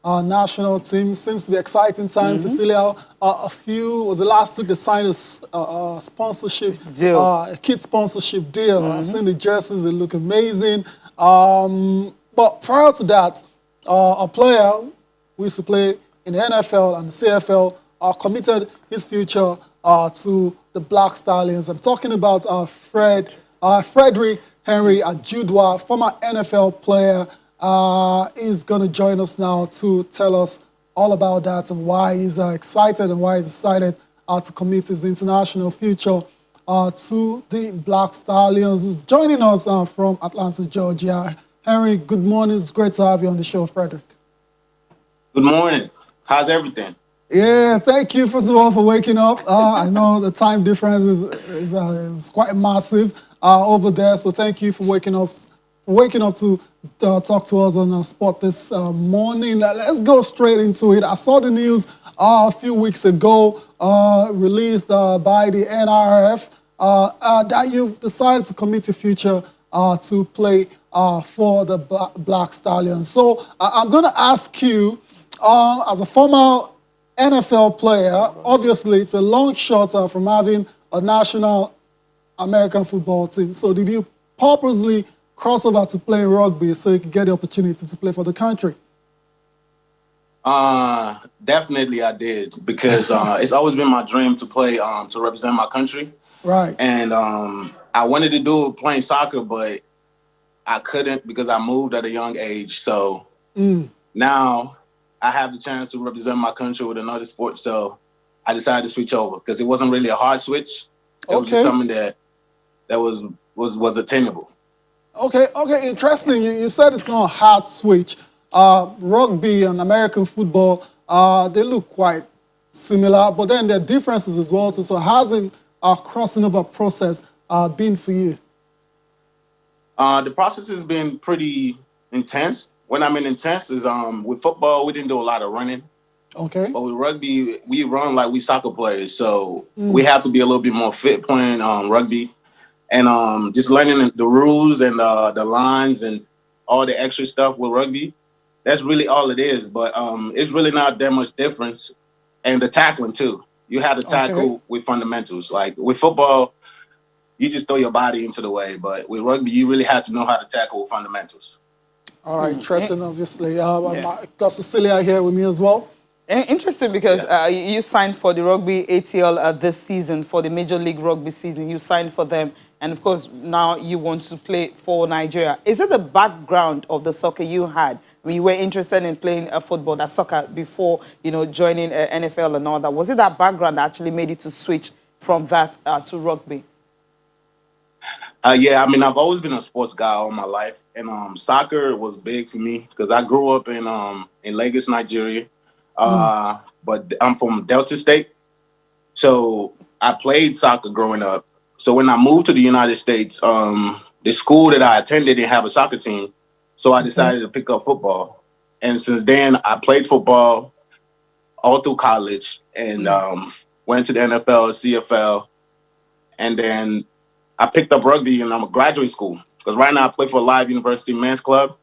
national team. Seems to be exciting times. Cecilia, was it last week they signed a sponsorship, Deal. a kid sponsorship deal. I've seen the jerseys, they look amazing. But prior to that, a player who used to play in the NFL and the CFL committed his future to the Black Stallions. I'm talking about Frederick Henry-Ajudua, former NFL player, is going to join us now to tell us all about that and why he's excited and why he's decided to commit his international future to the Black Stallions. He's joining us from Atlanta, Georgia. Henry, good morning. It's great to have you on the show, Frederick. Good morning. How's everything? Yeah, thank you, first of all, for waking up. I know the time difference is quite massive over there, so thank you for waking up to talk to us on Sport this morning. Let's go straight into it. I saw the news a few weeks ago, released by the NRF, that you've decided to commit your future to play for the Black Stallions. So I'm going to ask you, as a former NFL player, obviously it's a long shot from having a national American football team. So did you purposely cross over to play rugby so you could get the opportunity to play for the country? Definitely I did, because it's always been my dream to play, to represent my country. Right. And I wanted to do playing soccer, but I couldn't because I moved at a young age. So now I have the chance to represent my country with another sport. So I decided to switch over because it wasn't really a hard switch. It was just something that was attainable. Okay, interesting. You said it's not a hard switch. Rugby and American football, they look quite similar, but then there are differences as well. So how's the crossing over process been for you? The process has been pretty intense. When I mean intense is with football, we didn't do a lot of running. Okay. But with rugby, we run like we soccer players. So we have to be a little bit more fit playing rugby. And just learning the rules and the lines and all the extra stuff with rugby. That's really all it is. But it's really not that much difference. And the tackling, too. You have to tackle with fundamentals. Like with football, you just throw your body into the way. But with rugby, you really have to know how to tackle with fundamentals. All right, interesting, obviously. Got Cecilia here with me as well. Interesting, because you signed for the Rugby ATL this season, for the Major League Rugby season. You signed for them. And, of course, now you want to play for Nigeria. Is it the background of the soccer you had? I mean, you were interested in playing football, that soccer, before, joining NFL and all that. Was it that background that actually made you to switch from that to rugby? Yeah, I mean, I've always been a sports guy all my life. And soccer was big for me because I grew up in Lagos, Nigeria. But I'm from Delta State. So I played soccer growing up. So when I moved to the United States, the school that I attended didn't have a soccer team. So I decided to pick up football. And since then, I played football all through college and went to the NFL, CFL. And then I picked up rugby in a graduate school. Because right now I play for Live University Men's Club.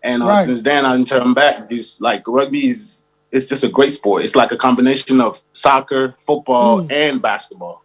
And since then, I didn't turn back. It's like rugby it's just a great sport. It's like a combination of soccer, football, and basketball.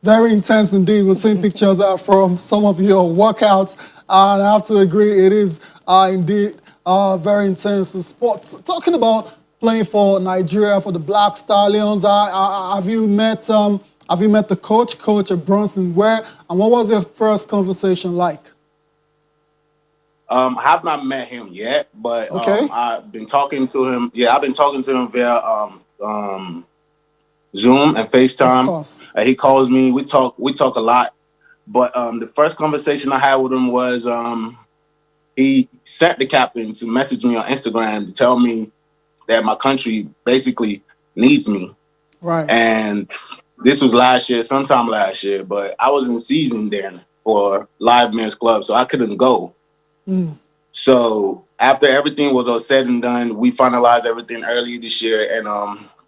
Very intense indeed. We're seeing pictures from some of your workouts. And I have to agree, it is indeed very intense. Sports. Talking about playing for Nigeria, for the Black Stallions, have you met the coach at Bronson? Where and what was your first conversation like? I have not met him yet, but I've been talking to him. Yeah, I've been talking to him via Zoom and FaceTime. Of course. He calls me. We talk a lot. But the first conversation I had with him was he sent the captain to message me on Instagram to tell me that my country basically needs me. Right. And this was sometime last year, but I was in season then for Live Men's Club, so I couldn't go. So after everything was all said and done, we finalized everything earlier this year, and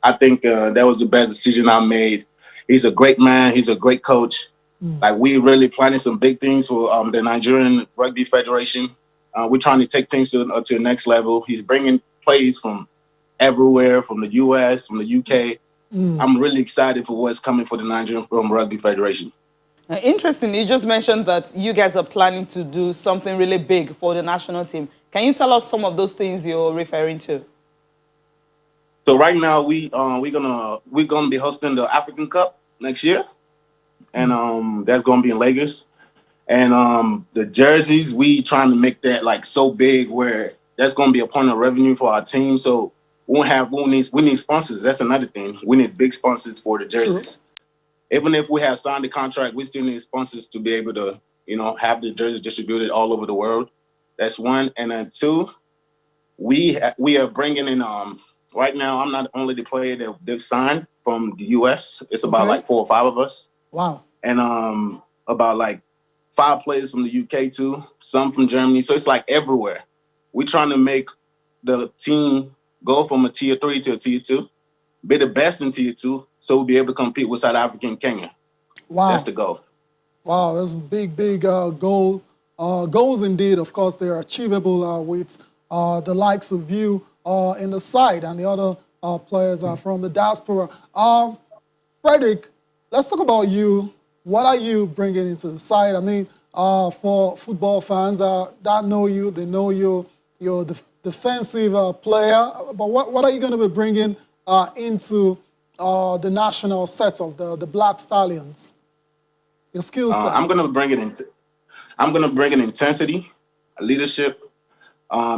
I think that was the best decision I made. He's a great man. He's a great coach. Like, we really planning some big things for the Nigerian Rugby Federation. We're trying to take things to the next level. He's bringing plays from everywhere, from the U.S., from the U.K. I'm really excited for what's coming for the Nigerian Rugby Federation. Interesting. You just mentioned that you guys are planning to do something really big for the national team. Can you tell us some of those things you're referring to? So right now we're gonna be hosting the African Cup next year, and that's gonna be in Lagos. And the jerseys, we trying to make that like so big where that's gonna be a point of revenue for our team. So we need sponsors. That's another thing. We need big sponsors for the jerseys. Even if we have signed the contract, we still need sponsors to be able to, have the jerseys distributed all over the world. That's one. And then two, we are bringing in right now. I'm not only the player that they've signed from the U.S. It's about like 4 or 5 of us. Wow. And about like 5 players from the UK too, some from Germany. So it's like everywhere. We're trying to make the team go from a tier 3 to a tier 2, be the best in tier 2, so we'll be able to compete with South Africa and Kenya. Wow. That's the goal. Wow, that's a big goal. Goals indeed. Of course, they're achievable with the likes of you in the side and the other players from the diaspora. Frederick, let's talk about you. What are you bringing into the side? I mean, for football fans that know you, they know you're the defensive player. But what are you going to be bringing into the national setup, the Black Stallions? Your skill set. I'm gonna bring in intensity, leadership,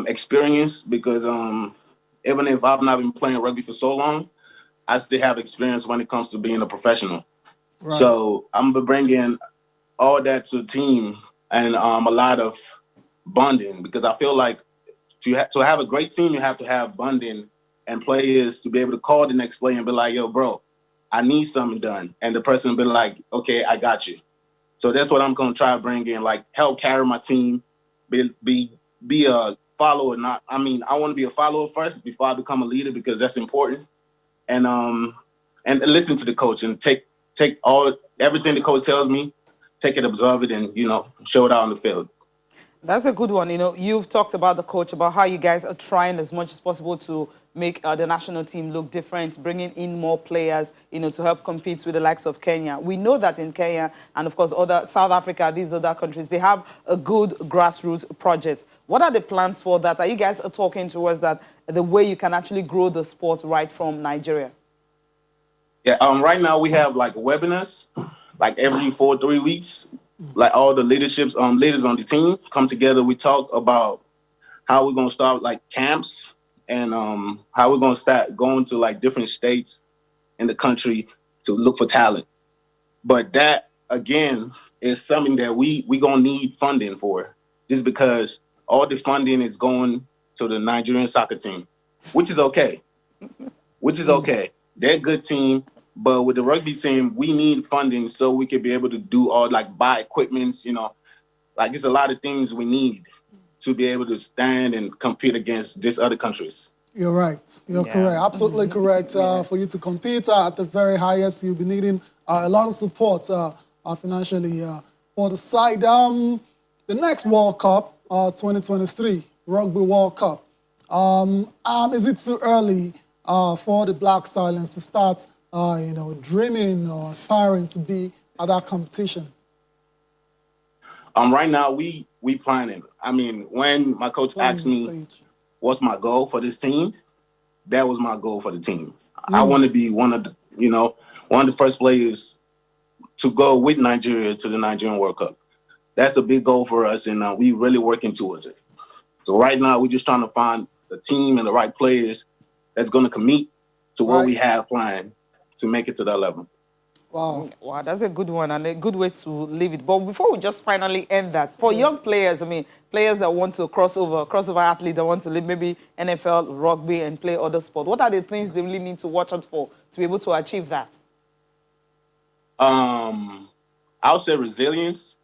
experience, because even if I've not been playing rugby for so long, I still have experience when it comes to being a professional. Right. So I'm gonna bring in all that to the team and a lot of bonding, because I feel like to have a great team, you have to have bonding and players to be able to call the next player and be like, yo, bro, I need something done. And the person will be like, okay, I got you. So that's what I'm going to try to bring in, like help carry my team, be a follower. I want to be a follower first before I become a leader, because that's important. And listen to the coach and take everything the coach tells me, take it, absorb it, and, show it out on the field. That's a good one. You've talked about the coach, about how you guys are trying as much as possible to make the national team look different, bringing in more players, to help compete with the likes of Kenya. We know that in Kenya and, of course, South Africa, these other countries, they have a good grassroots project. What are the plans for that? Are you guys talking towards that, the way you can actually grow the sport right from Nigeria? Yeah, right now we have like webinars, like every 3 weeks. Like all the leaders on the team come together. We talk about how we're gonna start like camps and how we're gonna start going to like different states in the country to look for talent. But that again is something that we gonna need funding for, just because all the funding is going to the Nigerian soccer team, which is okay. They're a good team. But with the rugby team, we need funding so we can be able to do all like buy equipments, like there's a lot of things we need to be able to stand and compete against these other countries. You're right. You're correct. Absolutely correct. For you to compete at the very highest, you'll be needing a lot of support financially for the side. The next World Cup, 2023, Rugby World Cup. Is it too early for the Black Stallions to start dreaming or aspiring to be at that competition? Right now we planning. I mean, when my coach asked me what's my goal for this team, that was my goal for the team. I want to be one of the first players to go with Nigeria to the Nigerian World Cup. That's a big goal for us, and we really working towards it. So right now we're just trying to find the team and the right players that's going to commit to what we have planned to make it to that level. Wow, that's a good one and a good way to leave it. But before we just finally end that, for young players, players that want to crossover athletes that want to leave maybe NFL, rugby, and play other sports, what are the things they really need to watch out for to be able to achieve that? I would say resilience.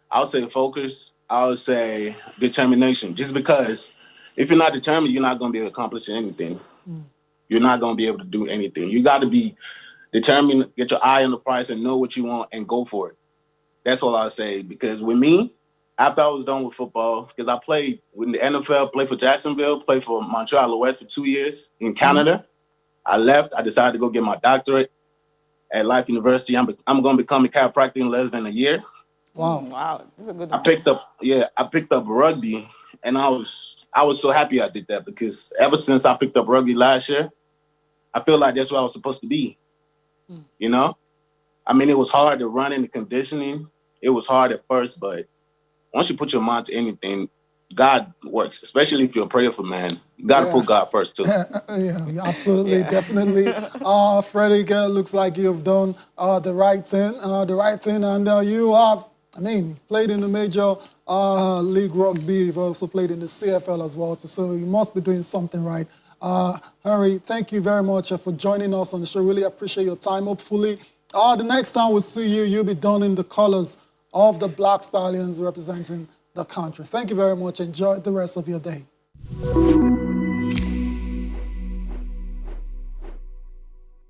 I would say focus. I would say determination. Just because if you're not determined, you're not going to be able to accomplish anything. You're not going to be able to do anything. You got to be determined, get your eye on the prize and know what you want and go for it. That's all I'll say. Because with me, after I was done with football, because I played in the NFL, played for Jacksonville, played for Montreal Alouettes for 2 years in Canada. I left. I decided to go get my doctorate at Life University. I'm going to become a chiropractor in less than a year. Wow. Wow, this is a good I one. picked up rugby, and I was so happy I did that because ever since I picked up rugby last year, I feel like that's where I was supposed to be. You know, I mean, it was hard to run in the conditioning. It was hard at first, but once you put your mind to anything, God works, especially if you're a prayerful man. You got to Yeah. put God first, too. Yeah, absolutely, Yeah. definitely. Freddie, looks like you've done the right thing, and you have, I mean, played in the major league rugby. You've also played in the CFL as well, so you must be doing something right. Henry, thank you very much for joining us on the show. Really appreciate your time. Hopefully, the next time we see you, you'll be done in the colors of the Black Stallions representing the country. Thank you very much. Enjoy the rest of your day.